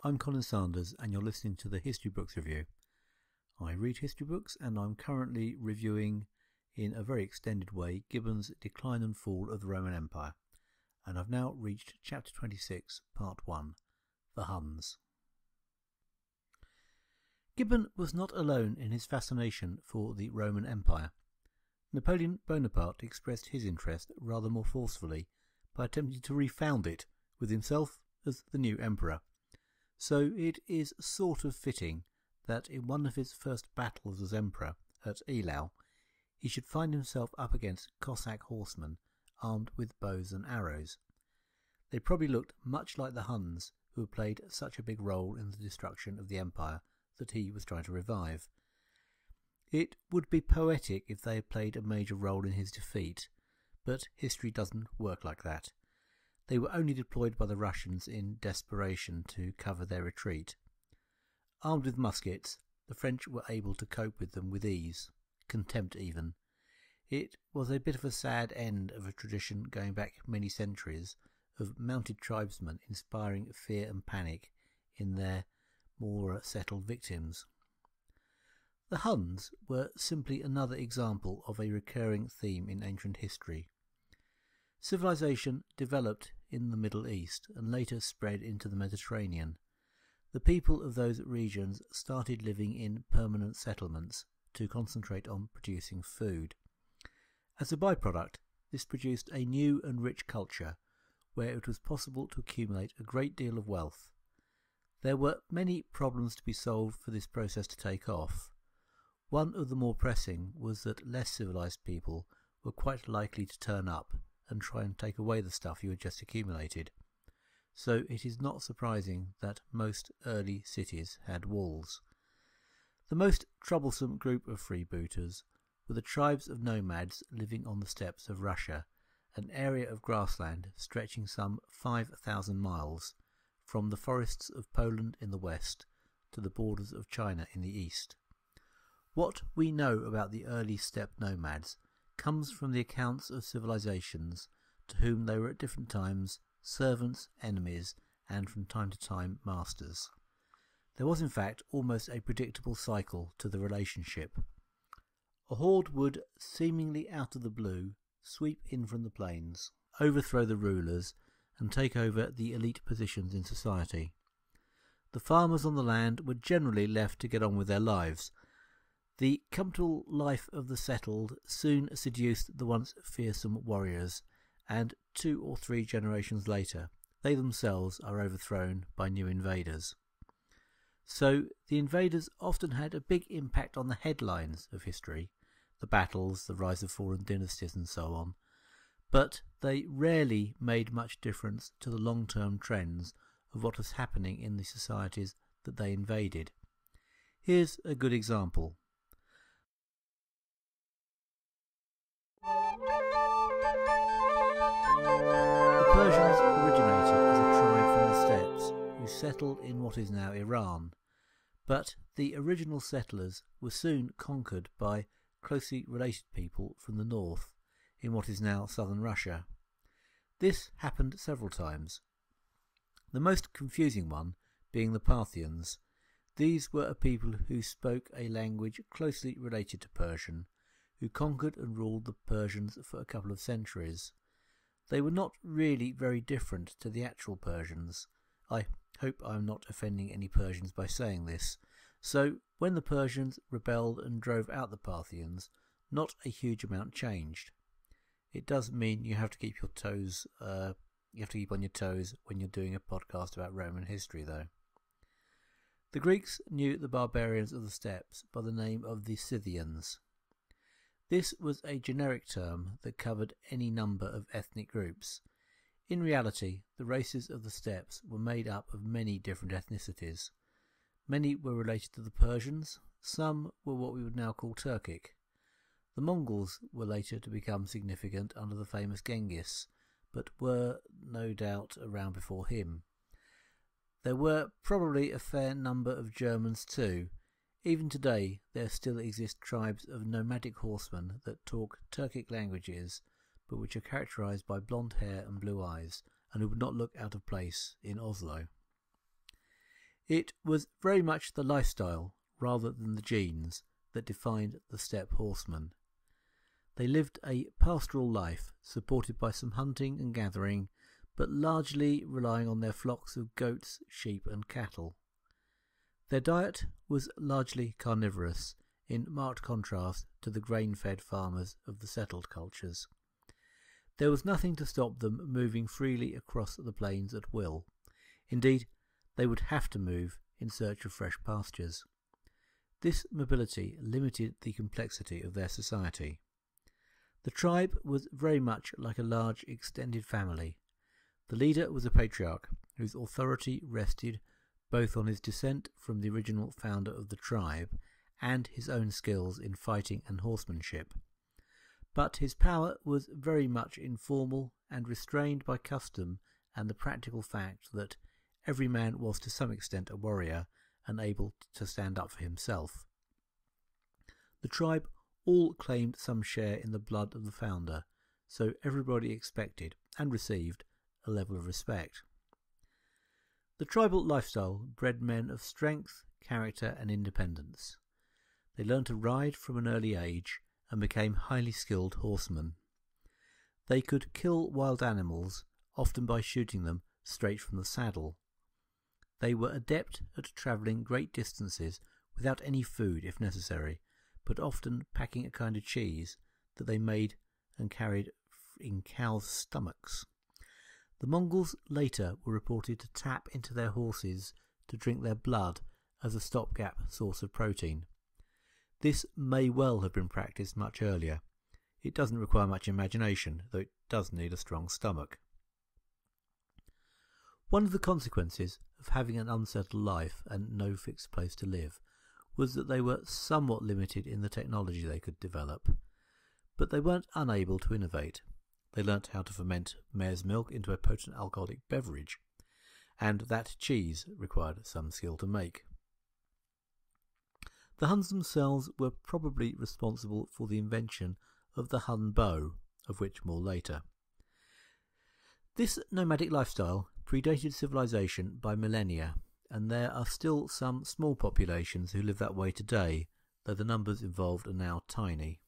I'm Colin Sanders and you're listening to the History Books Review. I read history books and I'm currently reviewing, in a very extended way, Gibbon's Decline and Fall of the Roman Empire, and I've now reached Chapter 26, Part 1, The Huns. Gibbon was not alone in his fascination for the Roman Empire. Napoleon Bonaparte expressed his interest rather more forcefully by attempting to refound it, with himself as the new emperor. So it is sort of fitting that in one of his first battles as emperor, at Eylau, he should find himself up against Cossack horsemen armed with bows and arrows. They probably looked much like the Huns, who had played such a big role in the destruction of the empire that he was trying to revive. It would be poetic if they had played a major role in his defeat, but history doesn't work like that. They were only deployed by the Russians in desperation to cover their retreat. Armed with muskets, the French were able to cope with them with ease, contempt even. It was a bit of a sad end of a tradition going back many centuries of mounted tribesmen inspiring fear and panic in their more settled victims. The Huns were simply another example of a recurring theme in ancient history. Civilization developed in the Middle East and later spread into the Mediterranean. The people of those regions started living in permanent settlements to concentrate on producing food. As a byproduct, this produced a new and rich culture where it was possible to accumulate a great deal of wealth. There were many problems to be solved for this process to take off. One of the more pressing was that less civilized people were quite likely to turn up and try and take away the stuff you had just accumulated. So it is not surprising that most early cities had walls. The most troublesome group of freebooters were the tribes of nomads living on the steppes of Russia, an area of grassland stretching some 5,000 miles, from the forests of Poland in the west to the borders of China in the east. What we know about the early steppe nomads comes from the accounts of civilizations to whom they were at different times servants, enemies, and from time to time masters. There was in fact almost a predictable cycle to the relationship. A horde would, seemingly out of the blue, sweep in from the plains, overthrow the rulers, and take over the elite positions in society. The farmers on the land were generally left to get on with their lives. The comfortable life of the settled soon seduced the once fearsome warriors, and 2 or 3 generations later they themselves are overthrown by new invaders. So the invaders often had a big impact on the headlines of history, the battles, the rise of fallen dynasties and so on, but they rarely made much difference to the long-term trends of what was happening in the societies that they invaded. Here's a good example. The Persians originated as a tribe from the steppes who settled in what is now Iran, but the original settlers were soon conquered by closely related people from the north in what is now southern Russia. This happened several times. The most confusing one being the Parthians. These were a people who spoke a language closely related to Persian, who conquered and ruled the Persians for a couple of centuries. They were not really very different to the actual Persians. I hope I am not offending any Persians by saying this. So when the Persians rebelled and drove out the Parthians, not a huge amount changed. It does mean you have to keep your toes. You have to keep on your toes when you're doing a podcast about Roman history, though. The Greeks knew the barbarians of the steppes by the name of the Scythians. This was a generic term that covered any number of ethnic groups. In reality, the races of the steppes were made up of many different ethnicities. Many were related to the Persians, some were what we would now call Turkic. The Mongols were later to become significant under the famous Genghis, but were no doubt around before him. There were probably a fair number of Germans too. Even today there still exist tribes of nomadic horsemen that talk Turkic languages, but which are characterised by blonde hair and blue eyes, and who would not look out of place in Oslo. It was very much the lifestyle, rather than the genes, that defined the steppe horsemen. They lived a pastoral life, supported by some hunting and gathering, but largely relying on their flocks of goats, sheep and cattle. Their diet was largely carnivorous, in marked contrast to the grain-fed farmers of the settled cultures. There was nothing to stop them moving freely across the plains at will. Indeed, they would have to move in search of fresh pastures. This mobility limited the complexity of their society. The tribe was very much like a large extended family. The leader was a patriarch, whose authority rested both on his descent from the original founder of the tribe and his own skills in fighting and horsemanship. But his power was very much informal and restrained by custom and the practical fact that every man was to some extent a warrior and able to stand up for himself. The tribe all claimed some share in the blood of the founder, so everybody expected and received a level of respect. The tribal lifestyle bred men of strength, character and independence. They learned to ride from an early age and became highly skilled horsemen. They could kill wild animals, often by shooting them straight from the saddle. They were adept at travelling great distances without any food if necessary, but often packing a kind of cheese that they made and carried in cows' stomachs. The Mongols later were reported to tap into their horses to drink their blood as a stopgap source of protein. This may well have been practised much earlier. It doesn't require much imagination, though it does need a strong stomach. One of the consequences of having an unsettled life and no fixed place to live was that they were somewhat limited in the technology they could develop. But they weren't unable to innovate. They learnt how to ferment mare's milk into a potent alcoholic beverage, and that cheese required some skill to make. The Huns themselves were probably responsible for the invention of the Hun bow, of which more later. This nomadic lifestyle predated civilization by millennia, and there are still some small populations who live that way today, though the numbers involved are now tiny.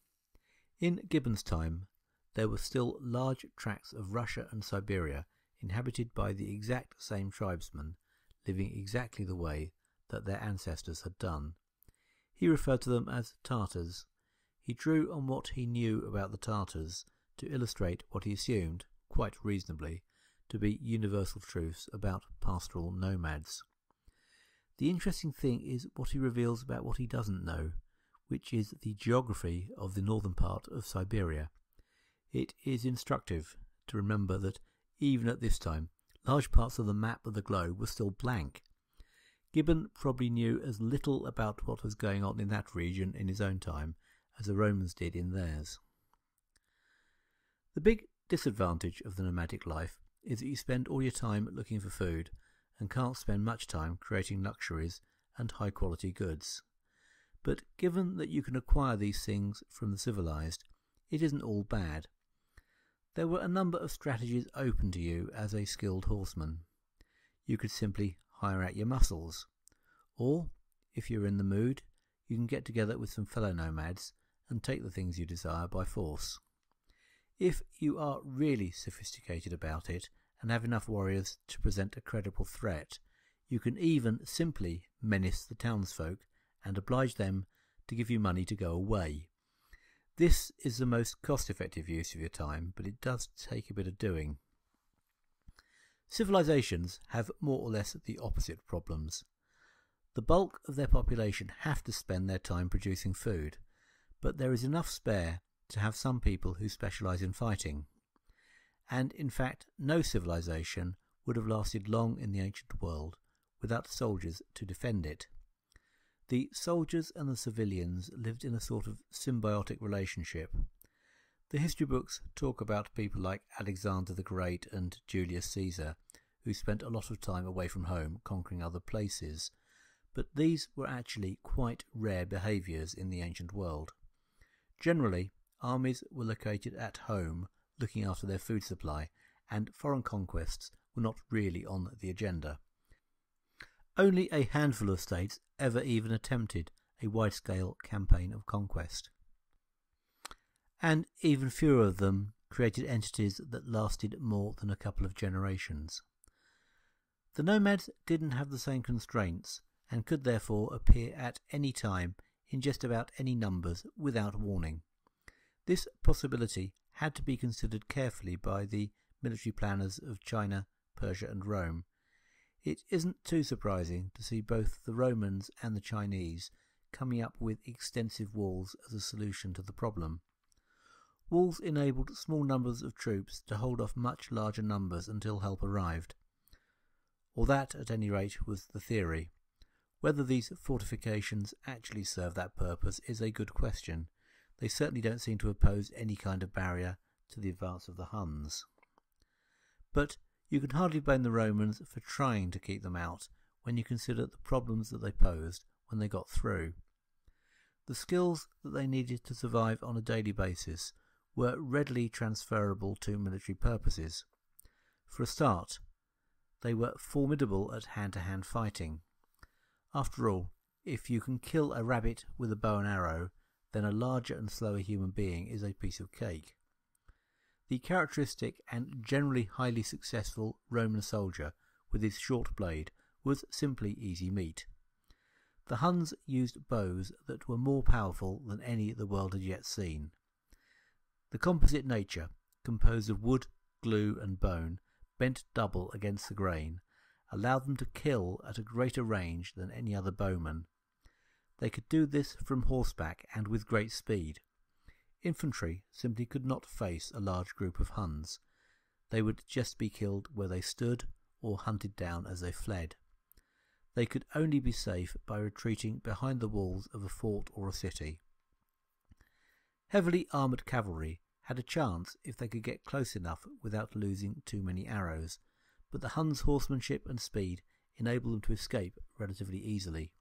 In Gibbon's time, there were still large tracts of Russia and Siberia inhabited by the exact same tribesmen, living exactly the way that their ancestors had done. He referred to them as Tartars. He drew on what he knew about the Tartars to illustrate what he assumed, quite reasonably, to be universal truths about pastoral nomads. The interesting thing is what he reveals about what he doesn't know, which is the geography of the northern part of Siberia. It is instructive to remember that even at this time, large parts of the map of the globe were still blank. Gibbon probably knew as little about what was going on in that region in his own time as the Romans did in theirs. The big disadvantage of the nomadic life is that you spend all your time looking for food and can't spend much time creating luxuries and high-quality goods. But given that you can acquire these things from the civilized, it isn't all bad. There were a number of strategies open to you as a skilled horseman. You could simply hire out your muscles, or, if you're in the mood, you can get together with some fellow nomads and take the things you desire by force. If you are really sophisticated about it and have enough warriors to present a credible threat, you can even simply menace the townsfolk and oblige them to give you money to go away. This is the most cost-effective use of your time, but it does take a bit of doing. Civilizations have more or less the opposite problems. The bulk of their population have to spend their time producing food, but there is enough spare to have some people who specialize in fighting. And in fact, no civilization would have lasted long in the ancient world without soldiers to defend it. The soldiers and the civilians lived in a sort of symbiotic relationship. The history books talk about people like Alexander the Great and Julius Caesar, who spent a lot of time away from home conquering other places, but these were actually quite rare behaviours in the ancient world. Generally, armies were located at home, looking after their food supply, and foreign conquests were not really on the agenda. Only a handful of states ever even attempted a wide-scale campaign of conquest. And even fewer of them created entities that lasted more than a couple of generations. The nomads didn't have the same constraints and could therefore appear at any time in just about any numbers without warning. This possibility had to be considered carefully by the military planners of China, Persia and Rome. It isn't too surprising to see both the Romans and the Chinese coming up with extensive walls as a solution to the problem. Walls enabled small numbers of troops to hold off much larger numbers until help arrived. Or that, at any rate, was the theory. Whether these fortifications actually serve that purpose is a good question. They certainly don't seem to oppose any kind of barrier to the advance of the Huns. But you can hardly blame the Romans for trying to keep them out when you consider the problems that they posed when they got through. The skills that they needed to survive on a daily basis were readily transferable to military purposes. For a start, they were formidable at hand-to-hand fighting. After all, if you can kill a rabbit with a bow and arrow, then a larger and slower human being is a piece of cake. The characteristic and generally highly successful Roman soldier with his short blade was simply easy meat. The Huns used bows that were more powerful than any the world had yet seen. The composite nature, composed of wood, glue and bone, bent double against the grain, allowed them to kill at a greater range than any other bowman. They could do this from horseback and with great speed. Infantry simply could not face a large group of Huns. They would just be killed where they stood or hunted down as they fled. They could only be safe by retreating behind the walls of a fort or a city. Heavily armoured cavalry had a chance if they could get close enough without losing too many arrows, but the Huns' horsemanship and speed enabled them to escape relatively easily.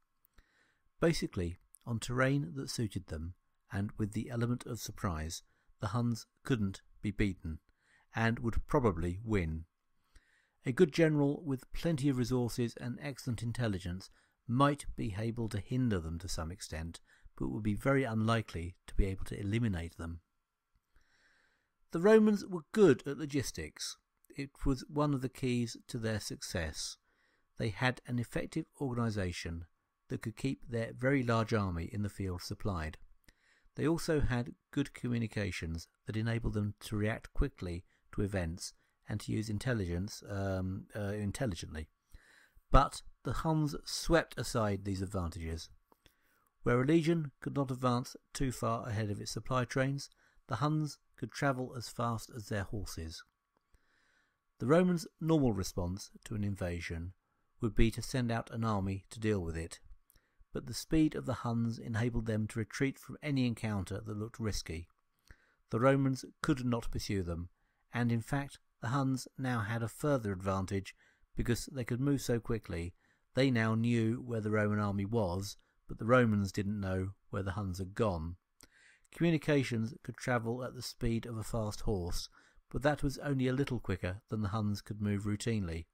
Basically, on terrain that suited them, and with the element of surprise, the Huns couldn't be beaten, and would probably win. A good general with plenty of resources and excellent intelligence might be able to hinder them to some extent, but would be very unlikely to be able to eliminate them. The Romans were good at logistics. It was one of the keys to their success. They had an effective organisation that could keep their very large army in the field supplied. They also had good communications that enabled them to react quickly to events and to use intelligence intelligently. But the Huns swept aside these advantages. Where a legion could not advance too far ahead of its supply trains, the Huns could travel as fast as their horses. The Romans' normal response to an invasion would be to send out an army to deal with it, but the speed of the Huns enabled them to retreat from any encounter that looked risky. The Romans could not pursue them, and in fact the Huns now had a further advantage because they could move so quickly. They now knew where the Roman army was, but the Romans didn't know where the Huns had gone. Communications could travel at the speed of a fast horse, but that was only a little quicker than the Huns could move routinely.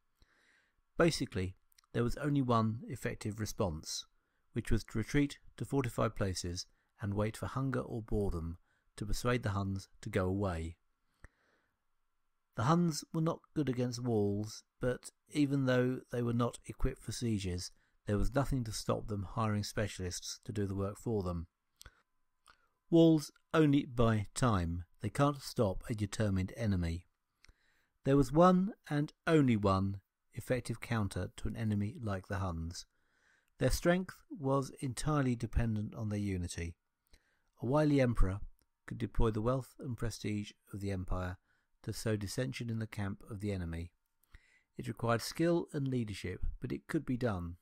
Basically, there was only one effective response, which was to retreat to fortified places and wait for hunger or boredom to persuade the Huns to go away. The Huns were not good against walls, but even though they were not equipped for sieges, there was nothing to stop them hiring specialists to do the work for them. Walls only buy time. They can't stop a determined enemy. There was one and only one effective counter to an enemy like the Huns. Their strength was entirely dependent on their unity. A wily emperor could deploy the wealth and prestige of the empire to sow dissension in the camp of the enemy. It required skill and leadership, but it could be done.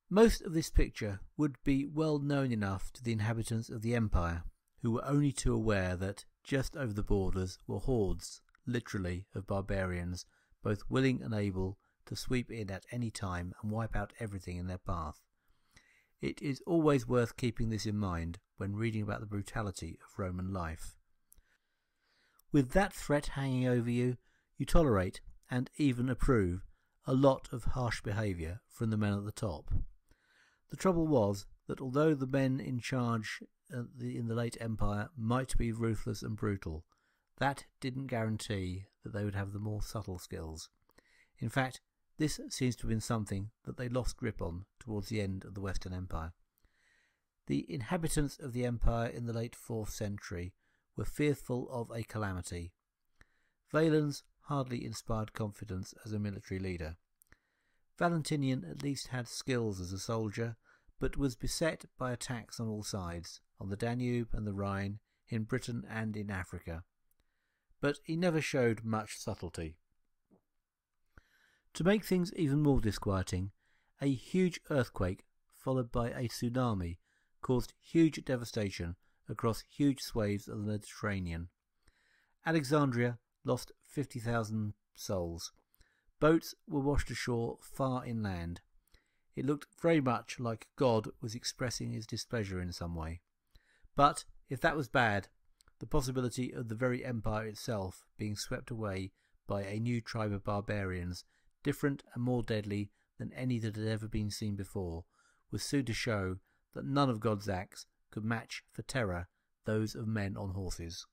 Most of this picture would be well known enough to the inhabitants of the empire, who were only too aware that just over the borders were hordes, literally, of barbarians, both willing and able to sweep in at any time and wipe out everything in their path. It is always worth keeping this in mind when reading about the brutality of Roman life. With that threat hanging over you, you tolerate and even approve a lot of harsh behaviour from the men at the top. The trouble was that although the men in charge in the late Empire might be ruthless and brutal, that didn't guarantee that they would have the more subtle skills. In fact, this seems to have been something that they lost grip on towards the end of the Western Empire. The inhabitants of the empire in the late 4th century were fearful of a calamity. Valens hardly inspired confidence as a military leader. Valentinian at least had skills as a soldier, but was beset by attacks on all sides, on the Danube and the Rhine, in Britain and in Africa. But he never showed much subtlety. To make things even more disquieting, a huge earthquake followed by a tsunami caused huge devastation across huge swathes of the Mediterranean. Alexandria lost 50,000 souls. Boats were washed ashore far inland. It looked very much like God was expressing his displeasure in some way. But if that was bad, the possibility of the very empire itself being swept away by a new tribe of barbarians, different and more deadly than any that had ever been seen before, was soon to show that none of God's acts could match for terror those of men on horses.